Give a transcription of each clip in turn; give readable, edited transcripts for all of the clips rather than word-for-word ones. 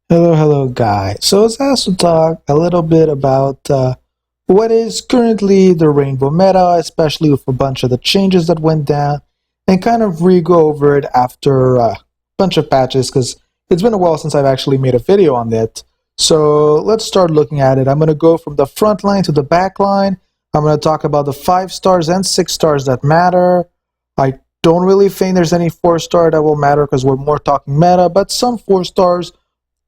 Hello, guys. So it's asked to talk a little bit about what is currently the Rainbow meta, especially with a bunch of the changes that went down, and kind of re-go over it after a bunch of patches, because it's been a while since I've actually made a video on it. So let's start looking at it. I'm going to go from the front line to the back line. I'm going to talk about the 5 stars and 6 stars that matter. I don't really think there's any 4 star that will matter because we're more talking meta, but some 4 stars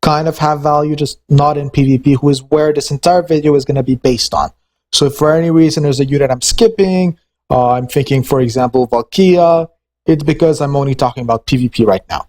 kind of have value, just not in PvP, who is where this entire video is going to be based on. So if for any reason there's a unit I'm skipping, I'm thinking, for example, Valkyria, it's because I'm only talking about PvP right now.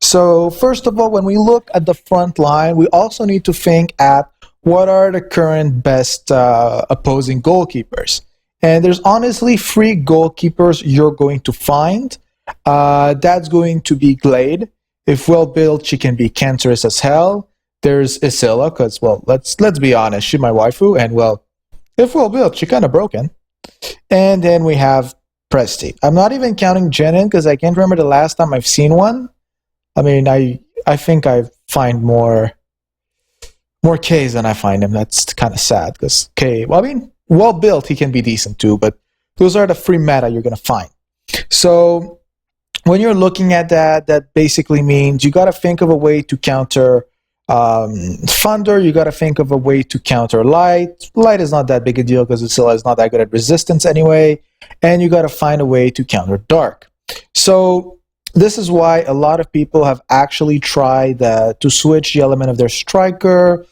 So first of all, when we look at the front line, we also need to think at what are the current best opposing goalkeepers. And there's honestly 3 goalkeepers you're going to find. That's going to be Glade. If well built, she can be cancerous as hell. There's Isilla, because, well, let's be honest, she's my waifu, and, well, if well built, she kind of broken. And then we have Presti. I'm not even counting Jenin, because I can't remember the last time I've seen one. I mean, I think I find more Ks than I find him. That's kind of sad, because K, well, I mean, well built, he can be decent too, but those are the 3 meta you're going to find. So when you're looking at that, that basically means you got to think of a way to counter Thunder. You got to think of a way to counter Light. Light is not that big a deal because Usilla is not that good at resistance anyway. And you got to find a way to counter Dark. So this is why a lot of people have actually tried to switch the element of their striker.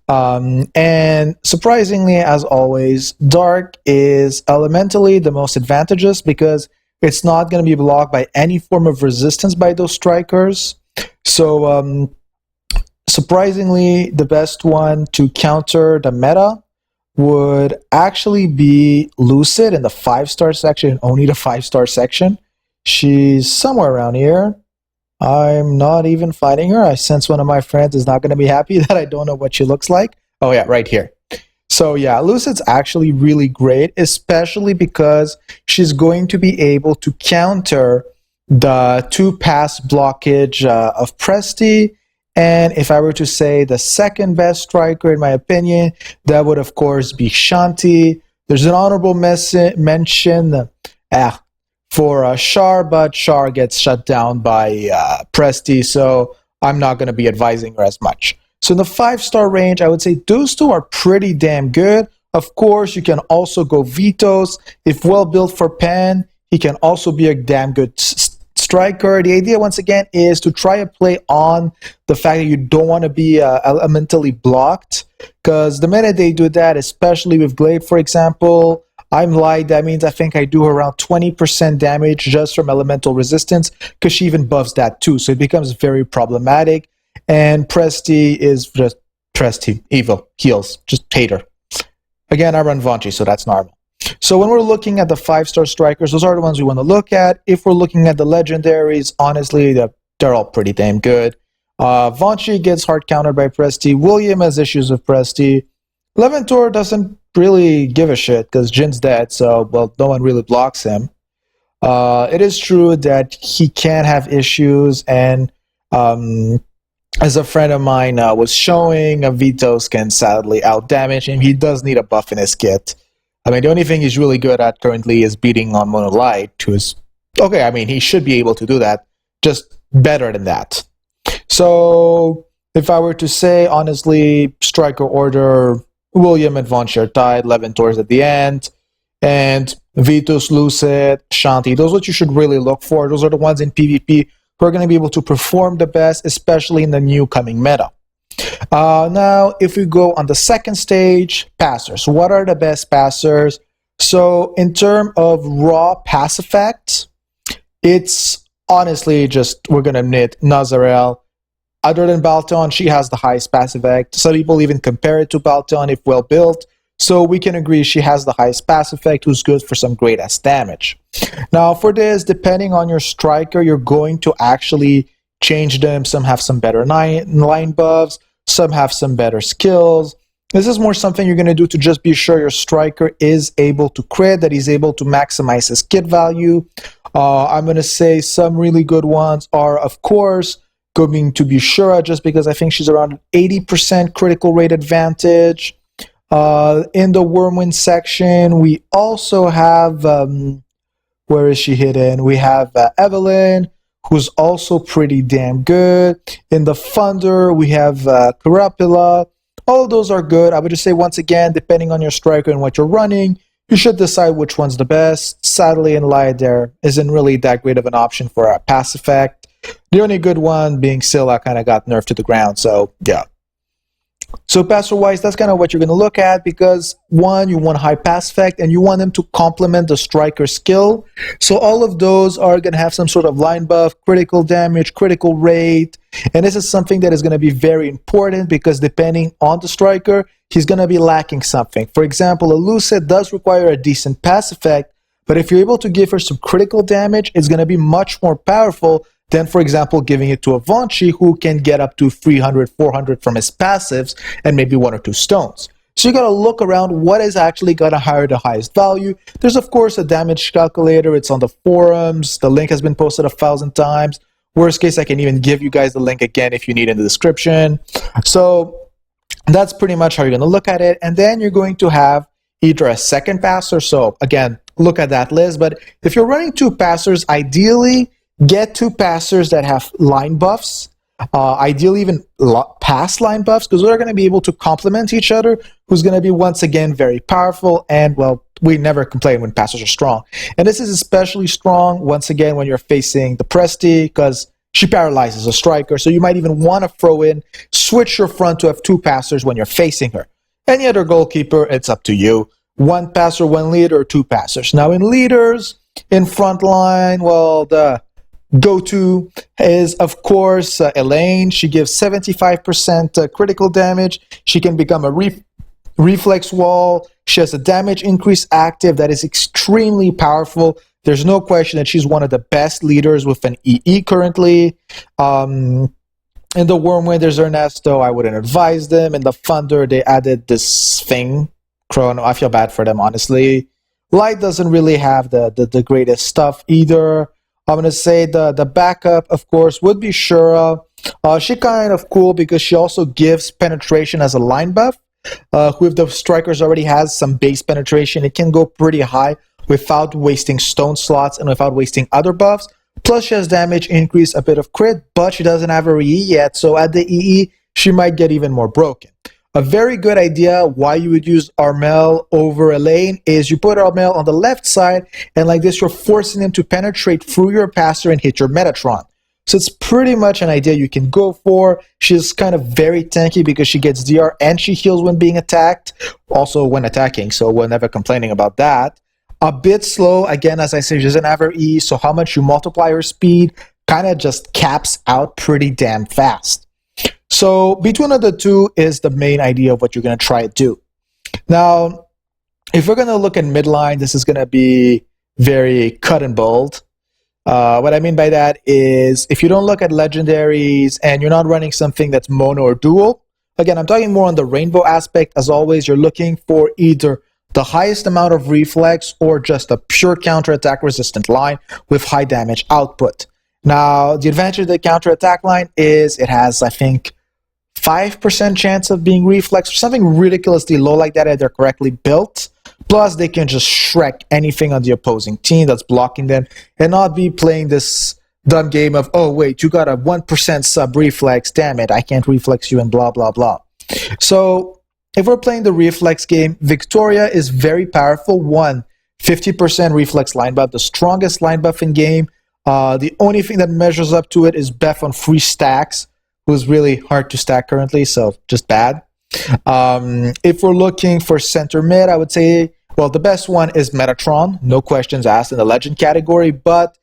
And surprisingly, as always, Dark is elementally the most advantageous because it's not going to be blocked by any form of resistance by those strikers. So surprisingly, the best one to counter the meta would actually be Lucid in the 5-star section, only the 5-star section. She's somewhere around here. I'm not even finding her. I sense one of my friends is not going to be happy that I don't know what she looks like. Oh yeah, right here. So yeah, Lucid's actually really great, especially because she's going to be able to counter the 2-pass blockage of Presti. And if I were to say the second best striker, in my opinion, that would of course be Shanti. There's an honorable mention for Char, but Char gets shut down by Presti, so I'm not going to be advising her as much. So in the 5-star range, I would say those 2 are pretty damn good. Of course, you can also go Vitos. If well built for Pen, he can also be a damn good striker. The idea, once again, is to try to play on the fact that you don't want to be elementally blocked. Because the minute they do that, especially with Glade, for example, I'm Light. That means I think I do around 20% damage just from elemental resistance, because she even buffs that too. So it becomes very problematic. And Presti is just Presti, evil, heals, just hate her. Again, I run Vanchi, so that's normal. So when we're looking at the 5-star strikers, those are the ones we want to look at. If we're looking at the legendaries, honestly, they're all pretty damn good. Vanchi gets hard countered by Presti. William has issues with Presti. Leventor doesn't really give a shit because Jin's dead, so, well, no one really blocks him. It is true that he can have issues, and as a friend of mine was showing, Vitos can sadly outdamage him. He does need a buff in his kit. I mean, the only thing he's really good at currently is beating on Monolight, who is, okay, I mean, he should be able to do that, just better than that. So, if I were to say, honestly, striker order, William and Vonchi are tied, Leventor's at the end, and Vitos, Lucid, Shanti, those are what you should really look for. Those are the ones in PvP who are going to be able to perform the best, especially in the new coming meta. Now, if we go on the second stage, passers. What are the best passers? So, in terms of raw pass effects, it's honestly just, we're going to admit, Nazarel. Other than Balteon, she has the highest pass effect. Some people even compare it to Balteon if well built. So we can agree she has the highest pass effect, who's good for some great ass damage. Now for this, depending on your striker, you're going to actually change them. Some have some better line buffs, some have some better skills. This is more something you're going to do to just be sure your striker is able to crit, that he's able to maximize his kit value. I'm going to say some really good ones are, of course, going to be Shura, just because I think she's around 80% critical rate advantage. In the Wormwind section, we also have, where is she hidden? We have Evelyn, who's also pretty damn good. In the Thunder, we have Carapilla. All of those are good. I would just say, once again, depending on your striker and what you're running, you should decide which one's the best. Sadly, in Light, there isn't really that great of an option for a pass effect. The only good one being Scylla kind of got nerfed to the ground, so yeah. So passer-wise, that's kind of what you're going to look at, because one, you want high pass effect, and you want them to complement the striker skill. So all of those are going to have some sort of line buff, critical damage, critical rate, and this is something that is going to be very important, because depending on the striker, he's going to be lacking something. For example, Elusa does require a decent pass effect, but if you're able to give her some critical damage, it's going to be much more powerful than, for example, giving it to a Vanchi, who can get up to 300, 400 from his passives and maybe 1 or 2 stones. So you got to look around what is actually going to hire the highest value. There's, of course, a damage calculator. It's on the forums. The link has been posted 1,000 times. Worst case, I can even give you guys the link again if you need in the description. So that's pretty much how you're going to look at it. And then you're going to have either a second passer. So again, look at that list. But if you're running 2 passers, ideally, get 2 passers that have line buffs, ideally even pass line buffs, because they're going to be able to complement each other, who's going to be, once again, very powerful. And, well, we never complain when passers are strong. And this is especially strong, once again, when you're facing the Presti, because she paralyzes a striker. So you might even want to throw in, switch your front to have 2 passers when you're facing her. Any other goalkeeper, it's up to you. 1 passer, 1 leader, or 2 passers. Now, in leaders, in front line, well, the go-to is, of course, Elaine. She gives 75% critical damage. She can become a reflex wall. She has a damage increase active that is extremely powerful. There's no question that she's one of the best leaders with an EE currently. In the Wormwind, there's Ernesto. I wouldn't advise them. In the Thunder, they added this thing, Chrono. I feel bad for them, honestly. Light doesn't really have the greatest stuff either. I'm going to say the backup, of course, would be Shura. She kind of cool because she also gives penetration as a line buff. Who, if the strikers already has some base penetration, it can go pretty high without wasting stone slots and without wasting other buffs. Plus, she has damage increase, a bit of crit, but she doesn't have her EE yet, so at the EE, she might get even more broken. A very good idea why you would use Armel over Elaine is you put Armel on the left side, and like this, you're forcing him to penetrate through your passer and hit your Metatron. So it's pretty much an idea you can go for. She's kind of very tanky because she gets DR and she heals when being attacked, also when attacking, so we're never complaining about that. A bit slow, again, as I said, she doesn't have her E, so how much you multiply her speed kind of just caps out pretty damn fast. So between the two is the main idea of what you're going to try to do. Now, if we're going to look at midline, this is going to be very cut and bold. What I mean by that is if you don't look at legendaries and you're not running something that's mono or dual, again, I'm talking more on the rainbow aspect. As always, you're looking for either the highest amount of reflex or just a pure counterattack resistant line with high damage output. Now, the advantage of the counterattack line is it has, I think, 5% chance of being reflex, or something ridiculously low like that if they're correctly built. Plus, they can just Shrek anything on the opposing team that's blocking them and not be playing this dumb game of, oh, wait, you got a 1% sub reflex, damn it, I can't reflex you and blah, blah, blah. So, if we're playing the reflex game, Victoria is very powerful. 50% reflex line buff, the strongest line buff in game. The only thing that measures up to it is Beth on free stacks, who's really hard to stack currently, so just bad. If we're looking for center mid, I would say, well, the best one is Metatron, no questions asked in the legend category, but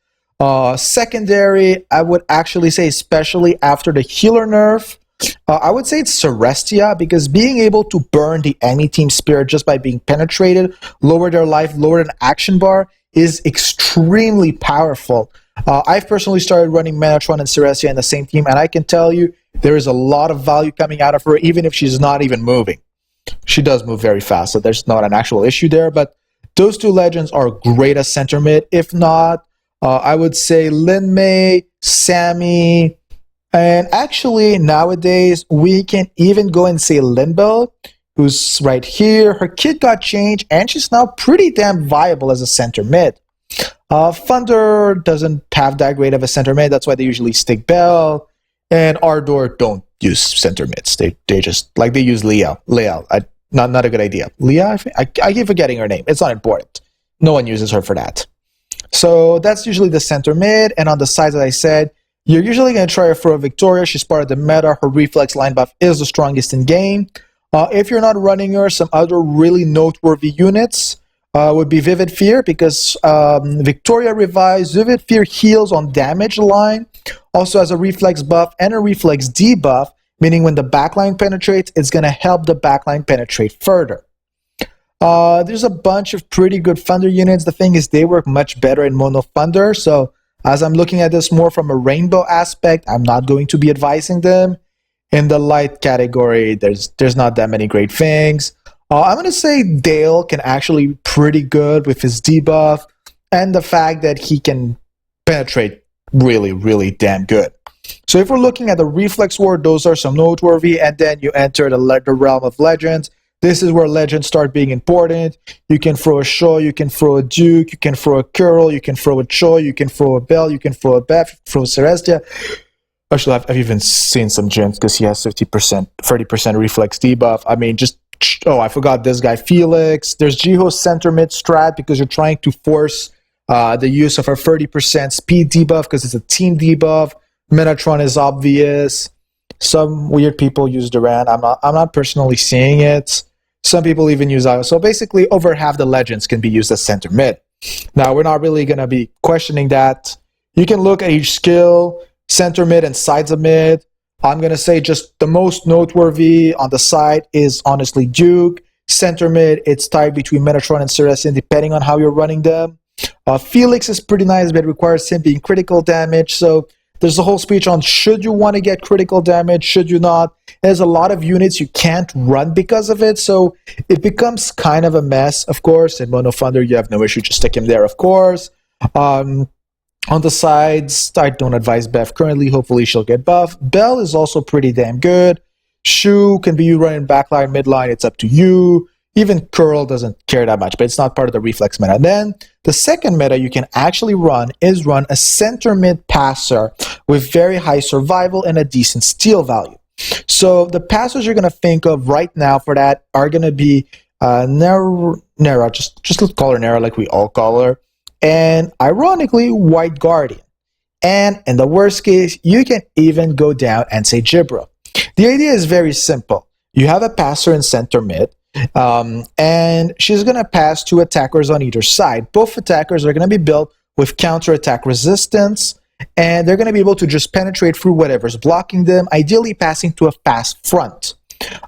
secondary, I would actually say, especially after the healer nerf, I would say it's Celestia, because being able to burn the enemy team spirit just by being penetrated, lower their life, lower an action bar, is extremely powerful. I've personally started running Metatron and Celestia in the same team, and I can tell you there is a lot of value coming out of her, even if she's not even moving. She does move very fast, so there's not an actual issue there, but those two legends are great as center mid. If not, I would say Lin Mei, Sammy, And actually, nowadays, we can even go and say Limbo, who's right here. Her kit got changed, and she's now pretty damn viable as a center mid. Thunder doesn't have that great of a center mid. That's why they usually stick Bell. And Ardor don't use center mids. They just, like, they use Leah. Not a good idea. Leah, I keep forgetting her name. It's not important. No one uses her for that. So that's usually the center mid. And on the sides, as I said, you're usually going to try her for a Victoria. She's part of the meta. Her reflex line buff is the strongest in game. If you're not running her, some other really noteworthy units would be Vivid Fear, because Victoria revives. Vivid Fear heals on damage line. Also has a reflex buff and a reflex debuff, meaning when the backline penetrates, it's going to help the backline penetrate further. There's a bunch of pretty good Thunder units. The thing is, they work much better in Mono Thunder. So as I'm looking at this more from a Rainbow aspect, I'm not going to be advising them. In the light category, there's not that many great things. I'm going to say Dale can actually be pretty good with his debuff and the fact that he can penetrate really, really damn good. So if we're looking at the Reflex Ward, those are some noteworthy, and then you enter the realm of Legends. This is where Legends start being important. You can throw a Shaw, you can throw a Duke, you can throw a Curl, you can throw a Choi, you can throw a Bell, you can throw a Beth, throw Celestia. Actually, I've even seen some Jins because he has 50%, 30% reflex debuff. I mean, I forgot this guy, Felix. There's Jiho center mid strat because you're trying to force the use of a 30% speed debuff because it's a team debuff. Metatron is obvious. Some weird people use Duran. I'm not personally seeing it. Some people even use Io. So basically, over half the Legends can be used as center mid. Now, we're not really going to be questioning that. You can look at each skill, center mid and sides of mid. I'm going to say just the most noteworthy on the side is honestly Duke. Center mid, it's tied between Metatron and Ceresin depending on how you're running them. Felix is pretty nice, but it requires him being critical damage. So there's a whole speech on should you want to get critical damage, should you not. There's a lot of units you can't run because of it, so it becomes kind of a mess, of course. In Mono Thunder, you have no issue, just stick him there, of course. On the sides, I don't advise Beth currently. Hopefully she'll get buffed. Bell is also pretty damn good. Shu can be you running backline, midline. It's up to you. Even Curl doesn't care that much, but it's not part of the reflex meta. Then the second meta you can actually run is run a center mid passer with very high survival and a decent steal value. So the passers you're going to think of right now for that are going to be Nera, just let's call her Nera like we all call her. And ironically, White Guardian. And in the worst case, you can even go down and say Jibra. The idea is very simple. You have a passer in center mid, and she's going to pass two attackers on either side. Both attackers are going to be built with counter-attack resistance, and they're going to be able to just penetrate through whatever's blocking them, ideally passing to a fast front.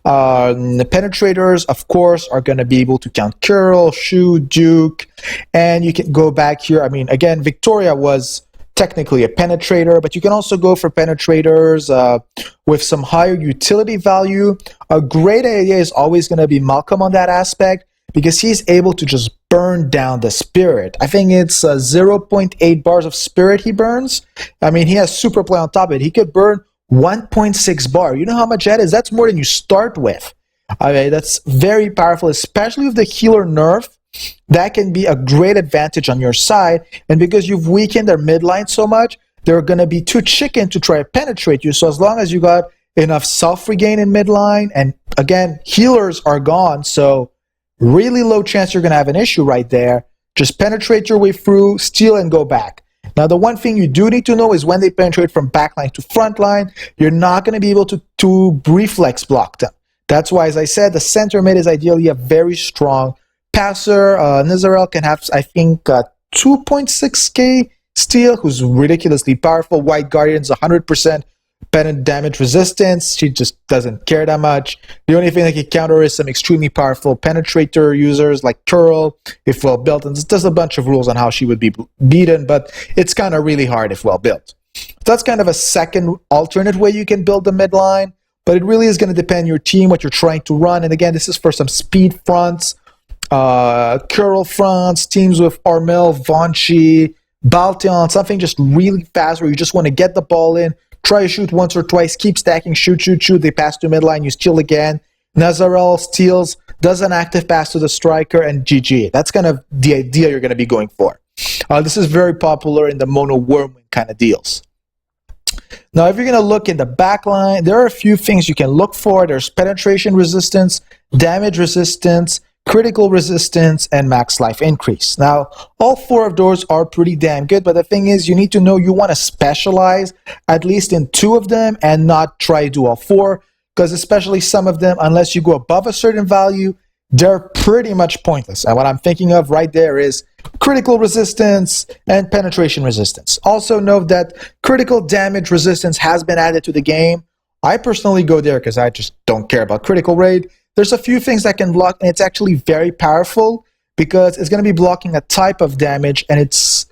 The penetrators, of course, are going to be able to count Curl, Shu, Duke, and you can go back here. I mean, again, Victoria was technically a penetrator, but you can also go for penetrators with some higher utility value. A great idea is always going to be Malcolm on that aspect because he's able to just burn down the spirit. I think it's 0.8 bars of spirit he burns. I mean, he has super play on top of it. He could burn 1.6 bar. You know how much that is? That's more than you start with. Okay, that's very powerful, especially with the healer nerf. That can be a great advantage on your side. And because you've weakened their midline so much, they're going to be too chicken to try to penetrate you. So as long as you got enough self-regain in midline, and again, healers are gone, so really low chance you're going to have an issue right there. Just penetrate your way through, steal, and go back. Now, the one thing you do need to know is when they penetrate from backline to frontline, you're not going to be able to reflex block them. That's why, as I said, the center mid is ideally a very strong passer. Nizarel can have, I think, 2.6k steal, who's ridiculously powerful. White Guardian's 100% pennant damage resistance. She just doesn't care that much. The only thing that can counter is some extremely powerful penetrator users like Curl, if well built. And there's a bunch of rules on how she would be beaten, but it's kind of really hard if well built. So that's kind of a second alternate way you can build the midline, but it really is going to depend on your team, what you're trying to run. And again, this is for some speed fronts, Curl fronts, teams with Armel, Vonchi, Balteon, something just really fast where you just want to get the ball in, try to shoot once or twice, keep stacking, shoot, they pass to midline, you steal again. Nazarel steals, does an active pass to the striker, and GG. That's kind of the idea you're going to be going for. This is very popular in the mono Wormwind kind of deals. Now, if you're going to look in the back line, there are a few things you can look for. There's penetration resistance, damage resistance, critical resistance, and max life increase. Now, all four of those are pretty damn good, but the thing is, you need to know you want to specialize at least in two of them and not try to do all four, because especially some of them, unless you go above a certain value, they're pretty much pointless. And what I'm thinking of right there is critical resistance and penetration resistance. Also note that critical damage resistance has been added to the game. I personally go there because I just don't care about critical rate. There's a few things that can block, and it's actually very powerful because it's going to be blocking a type of damage, and it's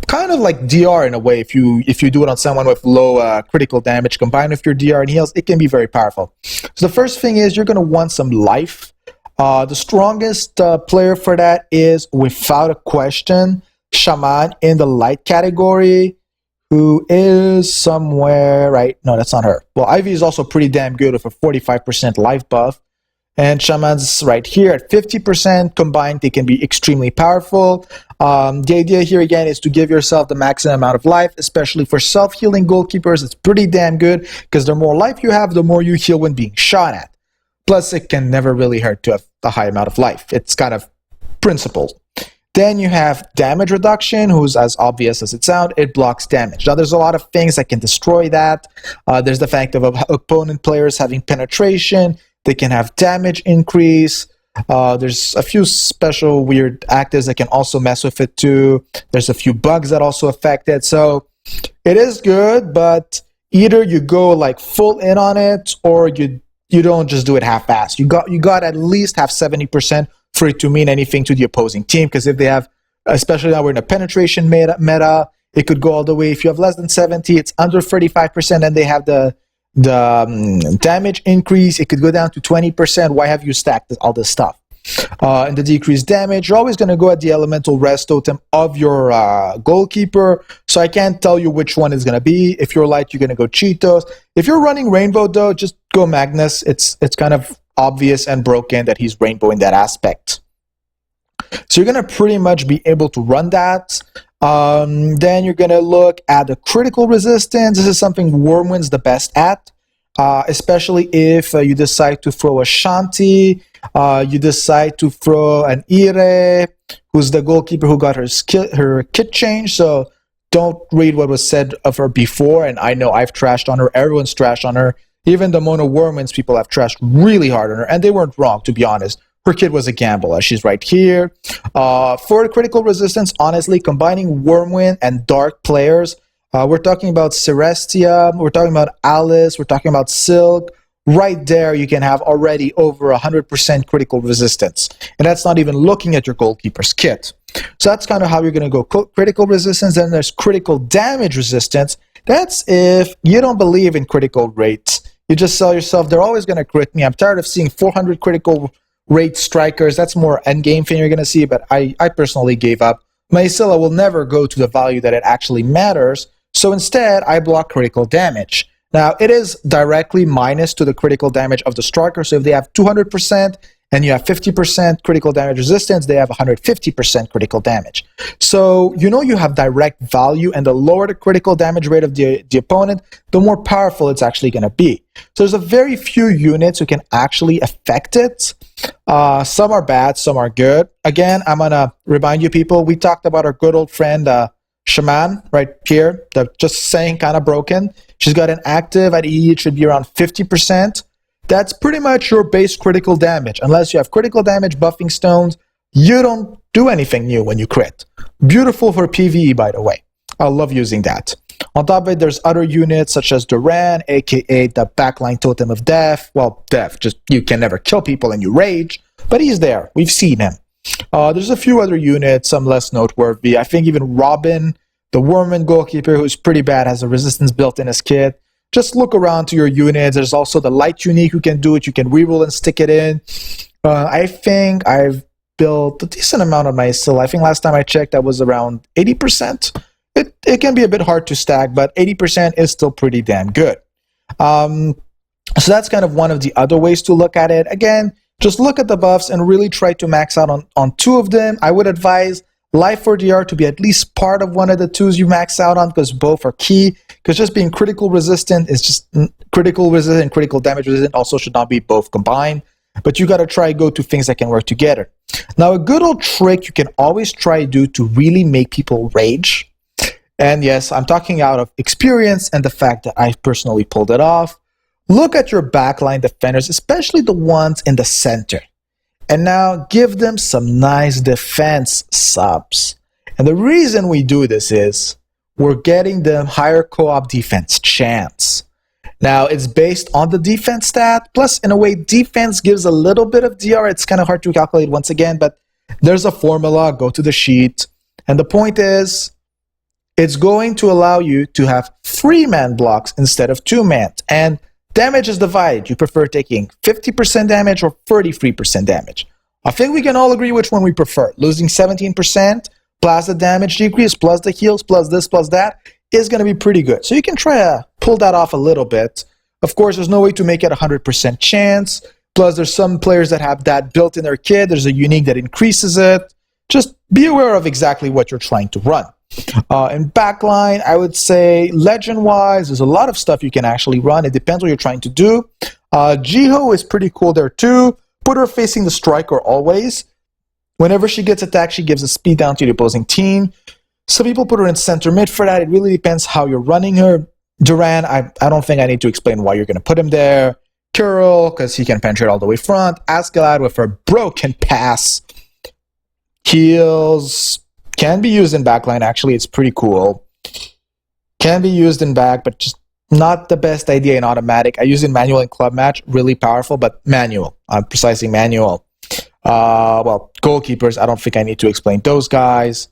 kind of like DR in a way. If you do it on someone with low critical damage combined with your DR and heals, it can be very powerful. So the first thing is you're going to want some life. The strongest player for that is, without a question, Shaman in the light category, who is somewhere, right? No, that's not her. Well, Ivy is also pretty damn good with a 45% life buff. And Shaman's right here at 50%. Combined, they can be extremely powerful. The idea here, again, is to give yourself the maximum amount of life, especially for self-healing goalkeepers. It's pretty damn good because the more life you have, the more you heal when being shot at. Plus, it can never really hurt to have a high amount of life. It's kind of principled. Then you have damage reduction, who's as obvious as it sounds. It blocks damage. Now, there's a lot of things that can destroy that. There's the fact of opponent players having penetration. They can have damage increase. There's a few special weird actives that can also mess with it too. There's a few bugs that also affect it. So it is good, but either you go like full in on it, or you don't just do it half-assed. You got at least have 70% for it to mean anything to the opposing team, because if they have, especially now we're in a penetration meta, it could go all the way. If you have less than 70, it's under 35%, and they have the damage increase, it could go down to 20%. Why have you stacked all this stuff? And the decreased damage, you're always going to go at the elemental rest totem of your goalkeeper, so I can't tell you which one is going to be. If you're light, you're going to go Cheetos. If you're running Rainbow, though, just go Magnus. It's kind of obvious and broken that he's Rainbow in that aspect. So you're going to pretty much be able to run that. Then you're going to look at the critical resistance. This is something Wormwind's the best at, especially if you decide to throw a Shanti, you decide to throw an Ire, who's the goalkeeper who got her kit change. So don't read what was said of her before, and I know I've trashed on her. Everyone's trashed on her. Even the mono Wormwinds people have trashed really hard on her, and they weren't wrong, to be honest. Her kid was a gamble, as she's right here. For the critical resistance, honestly, combining Wormwind and Dark players, we're talking about Celestia, we're talking about Alice, we're talking about Silk. Right there, you can have already over 100% critical resistance. And that's not even looking at your goalkeeper's kit. So that's kind of how you're going to go critical resistance. Then there's critical damage resistance. That's if you don't believe in critical rates. You just tell yourself, they're always going to crit me. I'm tired of seeing 400 critical rate strikers. That's more endgame thing you're going to see, but I personally gave up. My Scylla will never go to the value that it actually matters, so instead I block critical damage. Now, it is directly minus to the critical damage of the striker, so if they have 200% and you have 50% critical damage resistance, they have 150% critical damage. So you know you have direct value, and the lower the critical damage rate of the opponent, the more powerful it's actually going to be. So there's a very few units who can actually affect it. Some are bad, some are good. Again, I'm going to remind you people, we talked about our good old friend Shaman right here, just saying kind of broken. She's got an active at E, it should be around 50%. That's pretty much your base critical damage. Unless you have critical damage buffing stones, you don't do anything new when you crit. Beautiful for PvE, by the way. I love using that. On top of it, there's other units such as Duran, aka the backline totem of death. Well, death, just you can never kill people and you rage, but he's there. We've seen him. There's a few other units, some less noteworthy. I think even Robin, the Wormwind goalkeeper, who's pretty bad, has a resistance built in his kit. Just look around to your units. There's also the light unique who can do it. You can reroll and stick it in. I think I've built a decent amount of my Scylla. I think last time I checked that was around 80%. it can be a bit hard to stack, but 80% is still pretty damn good. So that's kind of one of the other ways to look at it. Again, just look at the buffs and really try to max out on two of them. I would advise Life or DR to be at least part of one of the twos you max out on, because both are key. Because just being critical resistant is just critical resistant and critical damage resistant also should not be both combined. But you got to try go to things that can work together. Now, a good old trick you can always try to do to really make people rage, and yes, I'm talking out of experience and the fact that I personally pulled it off. Look at your backline defenders, especially the ones in the center. And now give them some nice defense subs. And the reason we do this is we're getting them higher co-op defense chance. Now, it's based on the defense stat. Plus, in a way, defense gives a little bit of DR. It's kind of hard to calculate once again, but there's a formula. Go to the sheet. And the point is, it's going to allow you to have 3-man blocks instead of 2-man. And damage is divided. You prefer taking 50% damage or 33% damage? I think we can all agree which one we prefer. Losing 17% plus the damage decrease, plus the heals, plus this, plus that is going to be pretty good. So you can try to pull that off a little bit. Of course, there's no way to make it 100% chance. Plus, there's some players that have that built in their kit. There's a unique that increases it. Just be aware of exactly what you're trying to run. In backline, I would say legend-wise, there's a lot of stuff you can actually run. It depends what you're trying to do. Jiho is pretty cool there too. Put her facing the striker always. Whenever she gets attacked, she gives a speed down to the opposing team. Some people put her in center mid for that. It really depends how you're running her. Duran, I don't think I need to explain why you're going to put him there. Curl, because he can penetrate all the way front. Askeladd with her broken pass. Heals. Can be used in backline, actually. It's pretty cool. Can be used in back, but just not the best idea in automatic. I use it in manual and club match. Really powerful, but manual. Precisely manual. Well, goalkeepers, I don't think I need to explain those guys.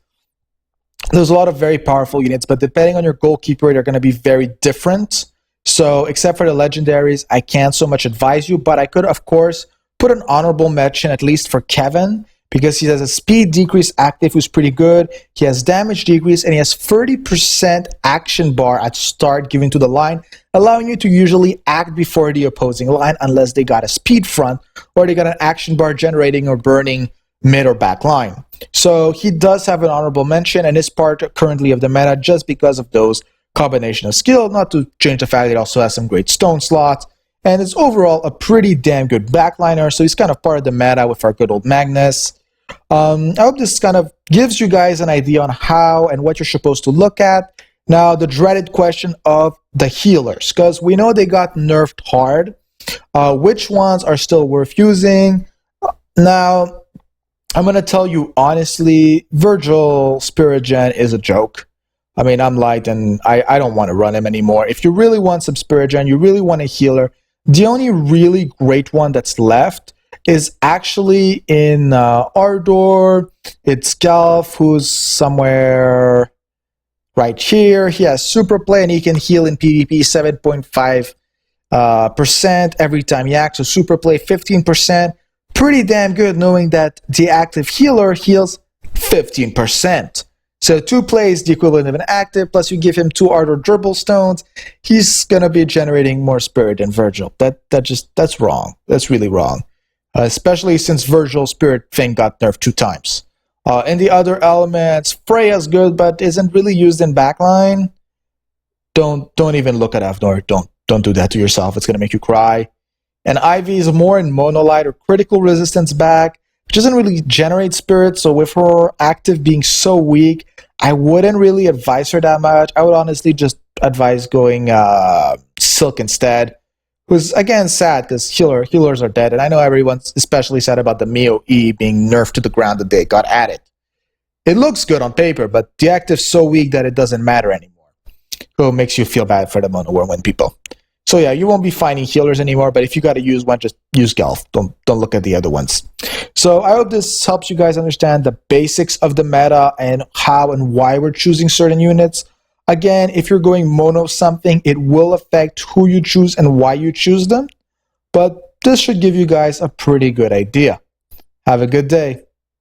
There's a lot of very powerful units, but depending on your goalkeeper, they're going to be very different. So, except for the legendaries, I can't so much advise you, but I could, of course, put an honorable mention, at least for Kevin, because he has a speed decrease active who's pretty good. He has damage decrease, and he has 30% action bar at start given to the line, allowing you to usually act before the opposing line unless they got a speed front or they got an action bar generating or burning mid or back line. So he does have an honorable mention and is part currently of the meta just because of those combination of skill, not to change the fact that it also has some great stone slots. And it's overall a pretty damn good backliner, so he's kind of part of the meta with our good old Magnus. I hope this kind of gives you guys an idea on how and what you're supposed to look at. Now, the dreaded question of the healers, because we know they got nerfed hard. Which ones are still worth using? Now, I'm going to tell you honestly, Virgil Spirit Gen is a joke. I mean, I'm light and I don't want to run him anymore. If you really want some Spirit Gen, you really want a healer, the only really great one that's left is actually in Ardor. It's Gelf, who's somewhere right here. He has super play and he can heal in PvP 7.5% every time he acts. So super play 15%. Pretty damn good knowing that the active healer heals 15%. So 2 plays the equivalent of an active, plus you give him 2 Ardor Dribble Stones, he's going to be generating more spirit than Virgil. That's wrong. That's really wrong. Especially since Virgil's spirit thing got nerfed 2 times. In the other elements, Freya's good, but isn't really used in backline. Don't even look at Avnor. Don't do that to yourself. It's going to make you cry. And Ivy is more in monolight or critical resistance back, which doesn't really generate spirit. So with her active being so weak, I wouldn't really advise her that much. I would honestly just advise going Silk instead. Who's again sad because healers are dead, and I know everyone's especially sad about the Mio E being nerfed to the ground the day it got added. It looks good on paper, but the active's so weak that it doesn't matter anymore. So it makes you feel bad for the Mono Whirlwind people. So yeah, you won't be finding healers anymore, but if you got to use one, just use Gelf. Don't look at the other ones. So I hope this helps you guys understand the basics of the meta and how and why we're choosing certain units. Again, if you're going mono something, it will affect who you choose and why you choose them. But this should give you guys a pretty good idea. Have a good day.